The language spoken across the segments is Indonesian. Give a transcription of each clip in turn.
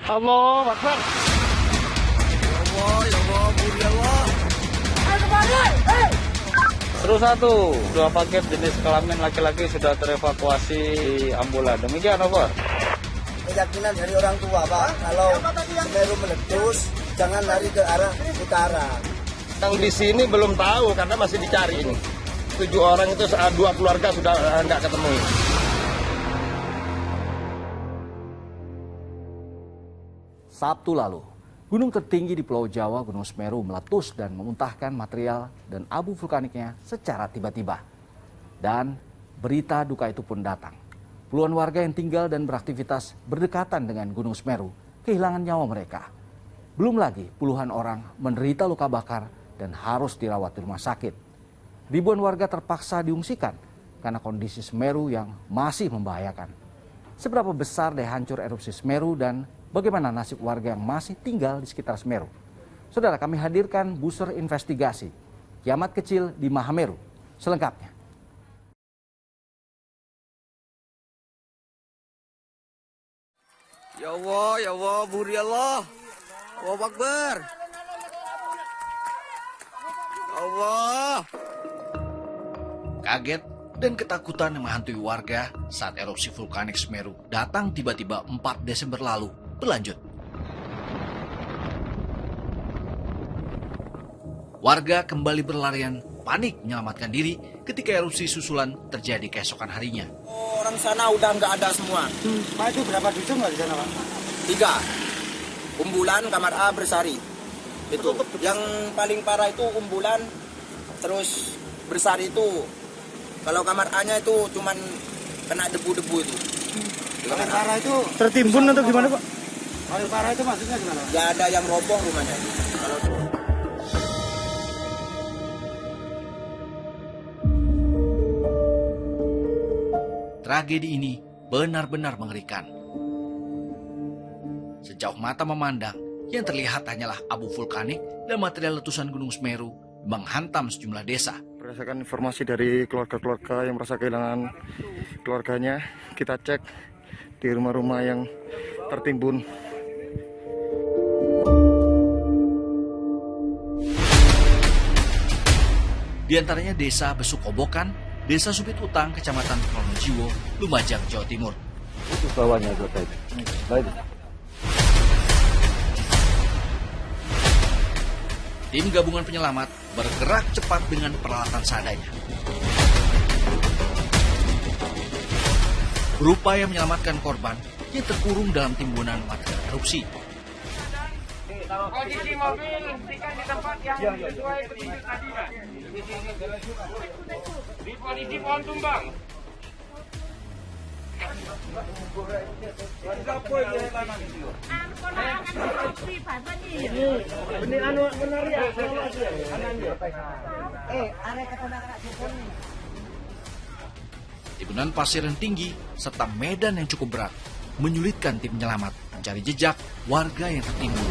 Allah Akbar. Ya Allah, Budi Allah. Terus satu, 2 paket jenis kelamin laki-laki sudah terevakuasi di ambulan. Demikian, over. Keyakinan dari orang tua, Pak, kalau Semeru meletus, jangan lari ke arah utara. Yang di sini belum tahu karena masih dicari ini. 7 orang itu 2 keluarga sudah nggak ketemu. Sabtu lalu, gunung tertinggi di Pulau Jawa, Gunung Semeru, meletus dan memuntahkan material dan abu vulkaniknya secara tiba-tiba. Dan berita duka itu pun datang. Puluhan warga yang tinggal dan beraktivitas berdekatan dengan Gunung Semeru kehilangan nyawa mereka. Belum lagi puluhan orang menderita luka bakar dan harus dirawat di rumah sakit. Ribuan warga terpaksa diungsikan karena kondisi Semeru yang masih membahayakan. Seberapa besar daya hancur erupsi Semeru dan bagaimana nasib warga yang masih tinggal di sekitar Semeru? Saudara, kami hadirkan busur investigasi Kiamat Kecil di Mahameru selengkapnya. Ya Allah, Budi Allah. Allahu Akbar. Allah. Kaget dan ketakutan yang menghantui warga saat erupsi vulkanik Semeru datang tiba-tiba 4 Desember lalu berlanjut. Warga kembali berlarian panik menyelamatkan diri ketika erupsi susulan terjadi keesokan harinya. Orang sana udah nggak ada semua. Pak, itu berapa dusun nggak di sana, Pak? 3. Umbulan, Kamar A, Bersari. Itu. Yang paling parah itu Umbulan, terus Bersari itu. Kalau Kamar A-nya itu cuman kena debu-debu itu. Paling parah itu Tertimbun atau gimana, Pak? paling parah itu maksudnya gimana? Ya ada yang roboh rumahnya. Kalau Tragedi ini benar-benar mengerikan. Sejauh mata memandang, yang terlihat hanyalah abu vulkanik dan material letusan Gunung Semeru menghantam sejumlah desa. Berdasarkan informasi dari keluarga-keluarga yang merasa kehilangan keluarganya, kita cek di rumah-rumah yang tertimbun. Di antaranya Desa Besukobokan, Desa Supit Utang, Kecamatan Pronojiwo, Lumajang, Jawa Timur. Itu bawahnya itu. Baik. Tim gabungan penyelamat bergerak cepat dengan peralatan seadanya. Berupaya menyelamatkan korban yang terkurung dalam timbunan material erupsi. Posisi mobil berikan di tempat yang sesuai petunjuk tadi, Pak. Di posisi pohon tumbang. Timbunan pasir yang tinggi serta medan yang cukup berat menyulitkan tim penyelamat mencari jejak warga yang tertimbun.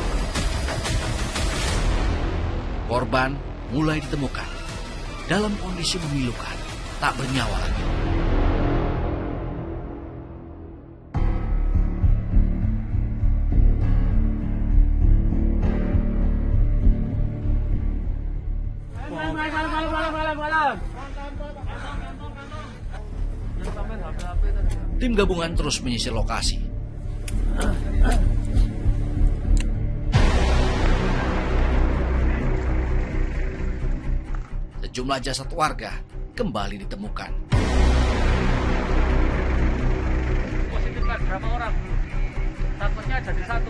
Korban mulai ditemukan dalam kondisi memilukan, tak bernyawa lagi. Tim gabungan terus menyisir lokasi. Sejumlah jasad warga kembali ditemukan. Positif, Pak, berapa orang? Takutnya jadi 1.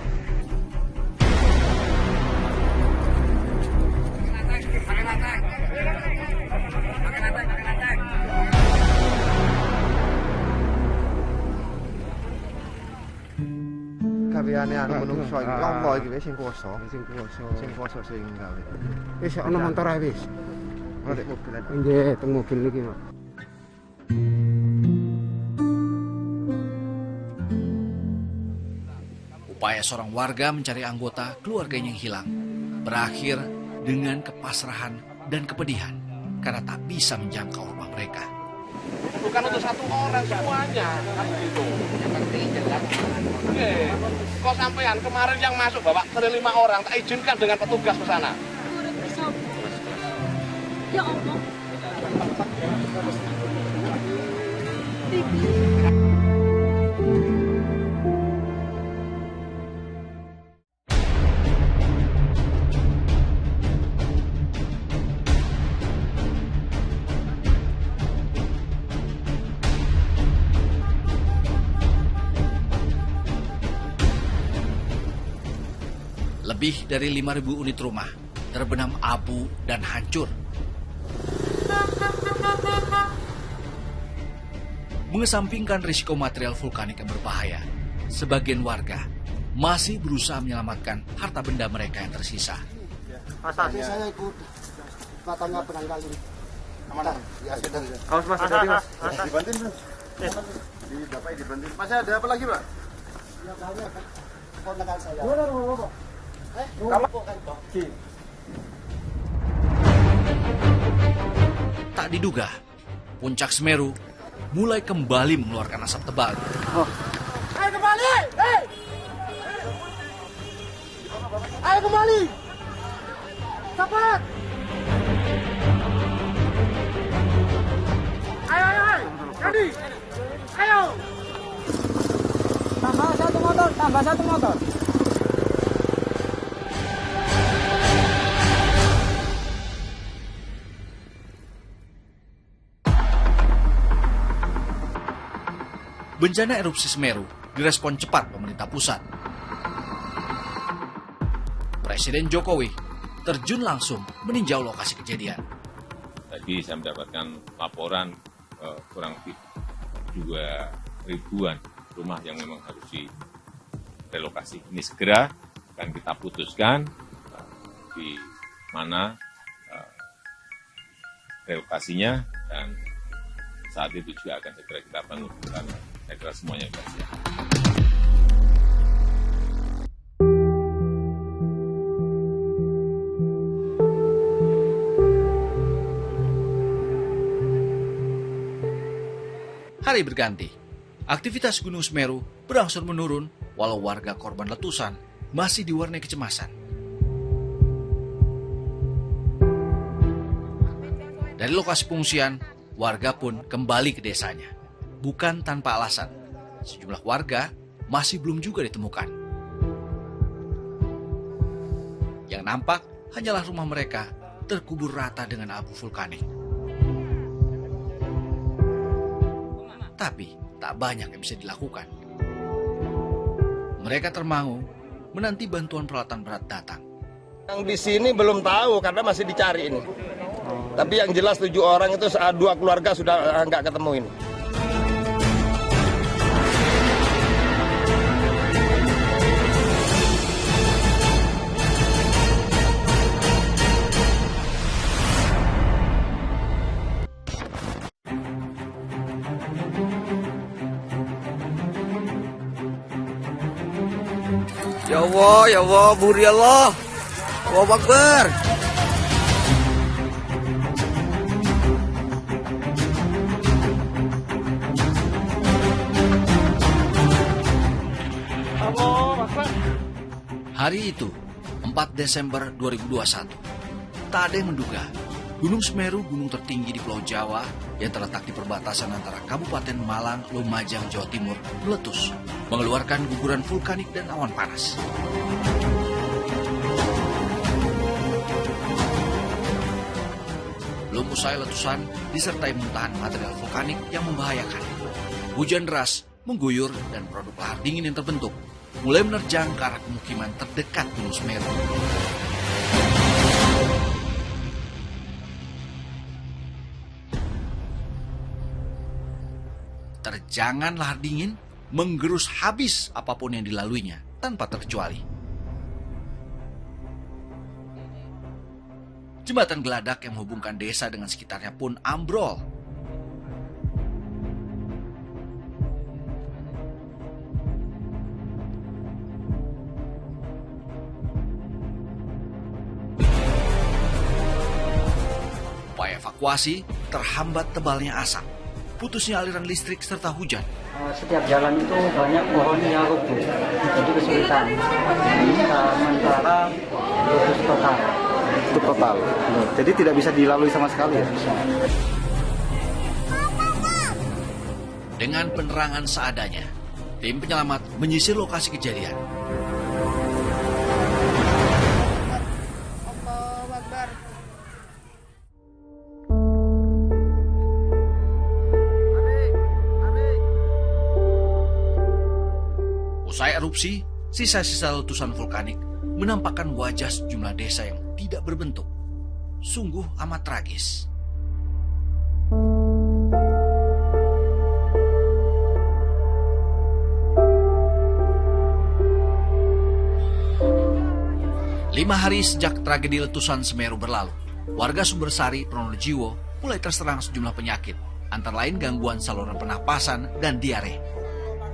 Gaweane anu menungso iki lomba iki wis sing kuwasa. Sing kuwasa sing gawe. Wis ana motor ae wis. Ada mobil aja. Nggih, teng mobil iki, Pak. Upaya seorang warga mencari anggota keluarganya yang hilang berakhir dengan kepasrahan dan kepedihan karena tak bisa menjangkau rumah mereka. Bukan untuk satu orang, semuanya. Kan gitu. Oke. Kok sampean kemarin yang masuk bawa 5 orang, tak izinkan dengan petugas ke sana. Ya Allah. Lebih dari 5.000 unit rumah terbenam abu dan hancur. Mengesampingkan risiko material vulkanik yang berbahaya, sebagian warga masih berusaha menyelamatkan harta benda mereka yang tersisa. Tadi saya ikut katanya penanggalin. Aman. Ya, sudah. Awas mas, hati mas. Dibantuin, Bro. Di Bapak dibantuin. Masih ada apa lagi, Pak? Ya banyak kan. Kontakan saya. Tak diduga, puncak Semeru mulai kembali mengeluarkan asap tebal. Ayo kembali! Hei! Ayo kembali! Cepat! Ayo, ayo, ayo! Jadi! Ayo! Tambah satu motor, tambah satu motor. Bencana erupsi Semeru direspon cepat pemerintah pusat. Presiden Jokowi terjun langsung meninjau lokasi kejadian. Tadi saya mendapatkan laporan kurang lebih 2.000-an rumah yang memang harus direlokasi. Ini segera akan kita putuskan di mana relokasinya, dan saat itu juga akan segera kita bangun, karena saya kira semuanya sudah siap. Hari berganti, aktivitas Gunung Semeru berangsur menurun walau warga korban letusan masih diwarnai kecemasan. Dari lokasi pengungsian, warga pun kembali ke desanya. Bukan tanpa alasan, sejumlah warga masih belum juga ditemukan. Yang nampak hanyalah rumah mereka terkubur rata dengan abu vulkanik. Tapi tak banyak yang bisa dilakukan. Mereka termangu menanti bantuan peralatan berat datang. Yang di sini belum tahu karena masih dicari ini. Tapi yang jelas 7 orang itu 2 keluarga sudah nggak ketemu ini. Ya Allah, Buri Allah. Allahu Akbar. Hari itu, 4 Desember 2021, tak ada yang menduga Gunung Semeru, gunung tertinggi di Pulau Jawa yang terletak di perbatasan antara Kabupaten Malang, Lumajang, Jawa Timur, meletus, mengeluarkan guguran vulkanik dan awan panas. Belum usai letusan, disertai muntahan material vulkanik yang membahayakan. Hujan deras mengguyur dan produk lahar dingin yang terbentuk mulai menerjang ke arah pemukiman terdekat Gunung Semeru. Terjangan lahar dingin menggerus habis apapun yang dilaluinya tanpa terkecuali. Jembatan geladak yang menghubungkan desa dengan sekitarnya pun ambrol. Upaya evakuasi terhambat tebalnya asap putusnya aliran listrik serta hujan. Setiap jalan itu banyak pohon yang rubuh, jadi kesulitan. Sementara putus total. Itu total. Jadi tidak bisa dilalui sama sekali ya. Dengan penerangan seadanya, tim penyelamat menyisir lokasi kejadian. Usai erupsi, sisa-sisa letusan vulkanik menampakkan wajah sejumlah desa yang tidak berbentuk. Sungguh amat tragis. Lima hari sejak tragedi letusan Semeru berlalu, warga Sumbersari, Pronojiwo mulai terserang sejumlah penyakit, antara lain gangguan saluran pernapasan dan diare.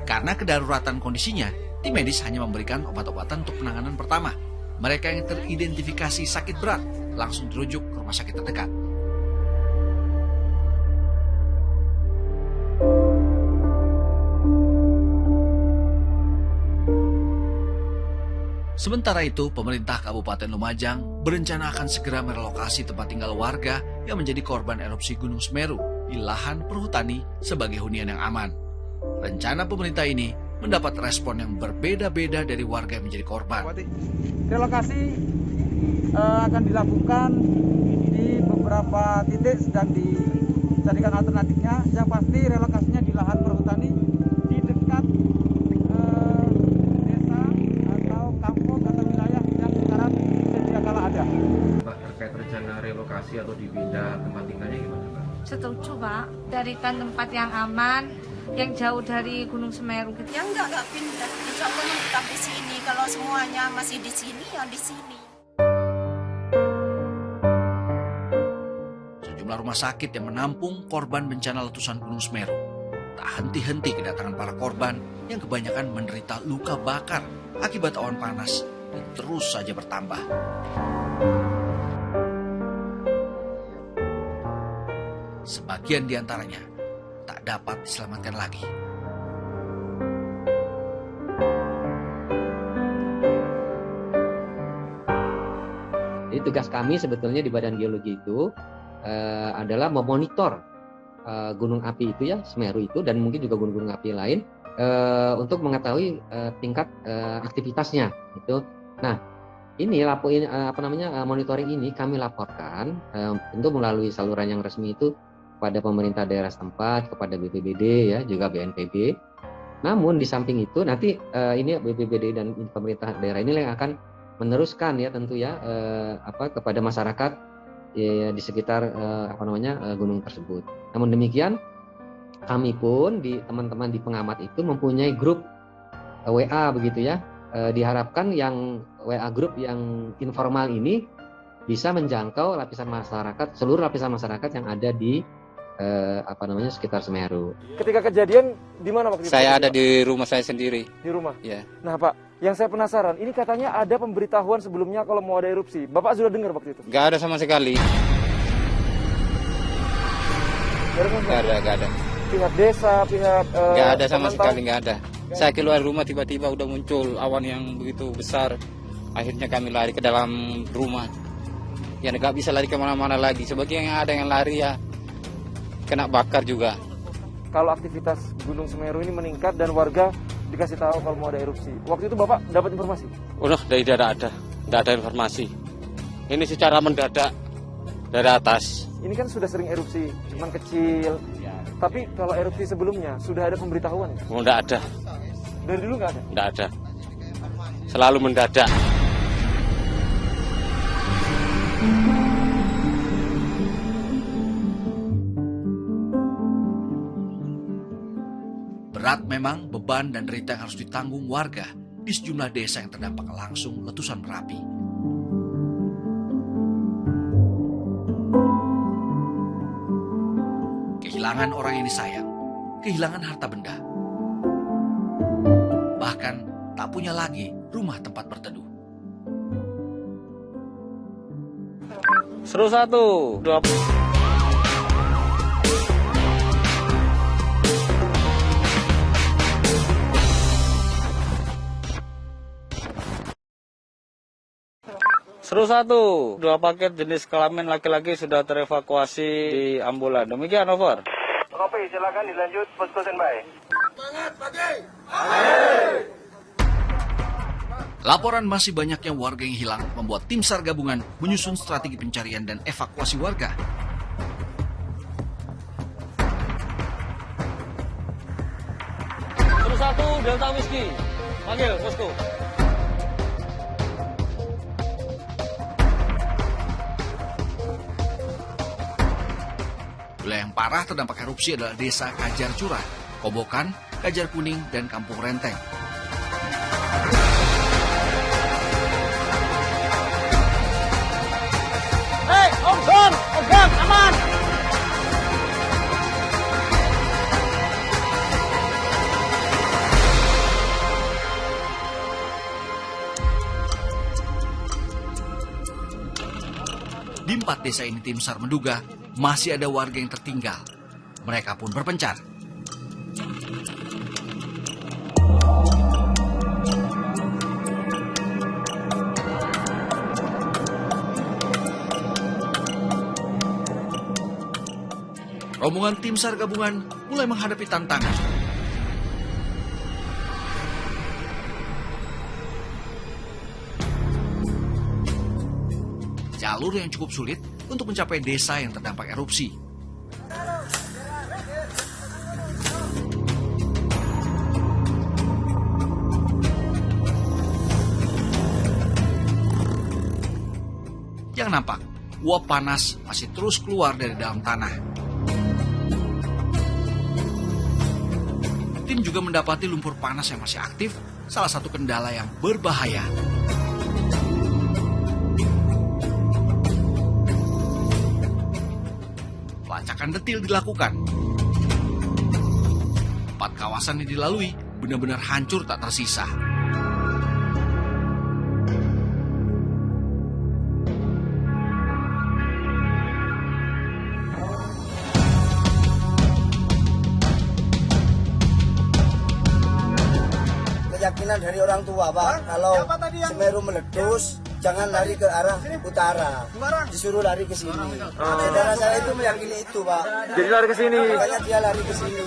Karena kedaruratan kondisinya, tim medis hanya memberikan obat-obatan untuk penanganan pertama. Mereka yang teridentifikasi sakit berat langsung dirujuk ke rumah sakit terdekat. Sementara itu, pemerintah Kabupaten Lumajang berencana akan segera merelokasi tempat tinggal warga yang menjadi korban erupsi Gunung Semeru di lahan perhutani sebagai hunian yang aman. Rencana pemerintah ini mendapat respon yang berbeda-beda dari warga yang menjadi korban. Relokasi akan dilakukan di beberapa titik, sedang dicarikan alternatifnya. Yang pasti relokasinya di lahan perhutani di dekat desa atau kampung atau wilayah yang sekarang sedia kala ada. Pak, terkait rencana relokasi atau dipindah tempat tinggalnya gimana, Pak? Setuju, Pak. Carikan tempat yang aman, yang jauh dari Gunung Semeru. Ya enggak pindah. Insya Allah tetap di sini. Kalau semuanya masih di sini, ya di sini. Sejumlah rumah sakit yang menampung korban bencana letusan Gunung Semeru tak henti-henti kedatangan para korban yang kebanyakan menderita luka bakar akibat awan panas dan terus saja bertambah. Sebagian diantaranya tak dapat diselamatkan lagi. Jadi tugas kami sebetulnya di Badan Geologi itu adalah memonitor gunung api itu ya, Semeru itu, dan mungkin juga gunung-gunung api lain untuk mengetahui tingkat aktivitasnya itu. Nah, ini monitoring ini kami laporkan tentu melalui saluran yang resmi itu kepada pemerintah daerah setempat, kepada BPBD ya, juga BNPB. Namun di samping itu nanti ini BPBD dan pemerintah daerah ini yang akan meneruskan ya tentu ya kepada masyarakat di sekitar gunung tersebut. Namun demikian kami pun teman-teman di pengamat itu mempunyai grup WA begitu ya. Diharapkan yang WA grup yang informal ini bisa menjangkau lapisan masyarakat, seluruh lapisan masyarakat yang ada di sekitar Semeru. Ketika kejadian di mana waktu itu? Saya ada di rumah saya sendiri. Di rumah? Ya. Nah Pak, yang saya penasaran, ini katanya ada pemberitahuan sebelumnya kalau mau ada erupsi. Bapak sudah dengar waktu itu? Gak ada sama sekali. Gak ada. Pihak desa, pihak... Gak ada sama sekali, gak ada. Saya keluar rumah tiba-tiba udah muncul awan yang begitu besar. Akhirnya kami lari ke dalam rumah. Ya gak bisa lari kemana-mana lagi. Sebagian yang ada yang lari ya kena bakar juga. Kalau aktivitas Gunung Semeru ini meningkat dan warga dikasih tahu kalau mau ada erupsi. Waktu itu Bapak dapat informasi? Udah, tidak ada informasi. Ini secara mendadak dari atas. Ini kan sudah sering erupsi, cuman kecil. Ya. Tapi kalau erupsi sebelumnya sudah ada pemberitahuan? Oh, enggak ada. Dari dulu nggak ada? Enggak ada. Selalu mendadak. Berat memang beban dan derita yang harus ditanggung warga di sejumlah desa yang terdampak langsung letusan Merapi. Kehilangan orang yang disayang, kehilangan harta benda, bahkan tak punya lagi rumah tempat berteduh. Seru 1, 2. Seru 1, 2 paket jenis kelamin laki-laki sudah terevakuasi di ambulan. Demikian, over. Kopi, silakan dilanjut posko standby. Laporan masih banyaknya warga yang hilang membuat tim SAR gabungan menyusun strategi pencarian dan evakuasi warga. Seru 1, Delta Whiskey. Panggil, posko. Wilayah yang parah terdampak erupsi adalah Desa Kajar Curah, Kobokan, Kajar Kuning, dan Kampung Renteng. Hei, Om Gam, aman. Di 4 desa ini tim SAR menduga masih ada warga yang tertinggal. Mereka pun berpencar. Rombongan tim SAR gabungan mulai menghadapi tantangan. Jalur yang cukup sulit untuk mencapai desa yang terdampak erupsi. Yang nampak, uap panas masih terus keluar dari dalam tanah. Tim juga mendapati lumpur panas yang masih aktif, salah satu kendala yang berbahaya. Pelacakan detil dilakukan. 4 kawasan yang dilalui benar-benar hancur tak tersisa. Keyakinan dari orang tua, Pak, kalau Semeru meletus, jangan lari ke arah utara, disuruh lari ke sini. Saudara saya itu meyakini itu, Pak. Jadi lari ke sini. Makanya dia lari ke sini.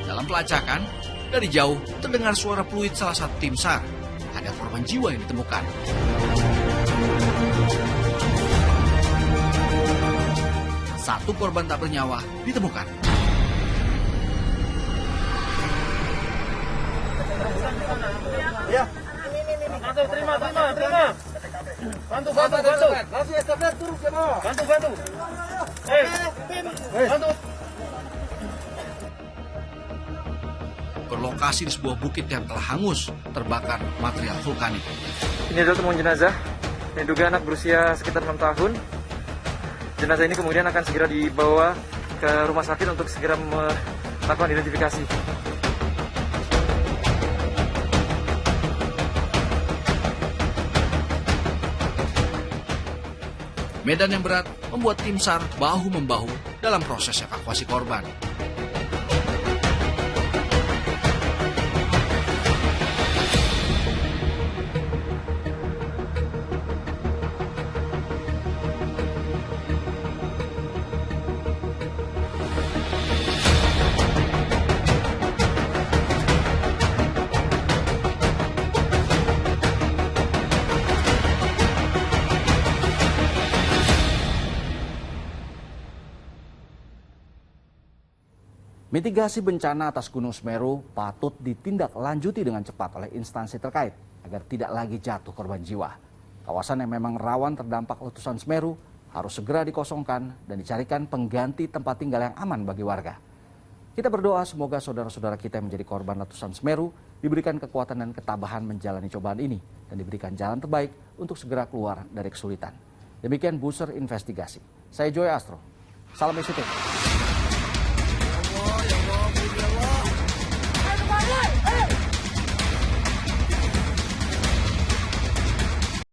Dalam pelacakan, dari jauh terdengar suara peluit salah satu tim SAR. Ada korban jiwa yang ditemukan. Satu korban tak bernyawa ditemukan. Ya. Terima. Bantu. Langsung estafet turun ke bawah. Bantu. Bantu. Berlokasi di sebuah bukit yang telah hangus, terbakar material vulkanik. Ini adalah temuan jenazah yang diduga anak berusia sekitar 6 tahun. Jenazah ini kemudian akan segera dibawa ke rumah sakit untuk segera melakukan identifikasi. Medan yang berat membuat tim SAR bahu-membahu dalam proses evakuasi korban. Mitigasi bencana atas Gunung Semeru patut ditindaklanjuti dengan cepat oleh instansi terkait agar tidak lagi jatuh korban jiwa. Kawasan yang memang rawan terdampak letusan Semeru harus segera dikosongkan dan dicarikan pengganti tempat tinggal yang aman bagi warga. Kita berdoa semoga saudara-saudara kita yang menjadi korban letusan Semeru diberikan kekuatan dan ketabahan menjalani cobaan ini dan diberikan jalan terbaik untuk segera keluar dari kesulitan. Demikian Buser Investigasi. Saya Joy Astro. Salam SCTV.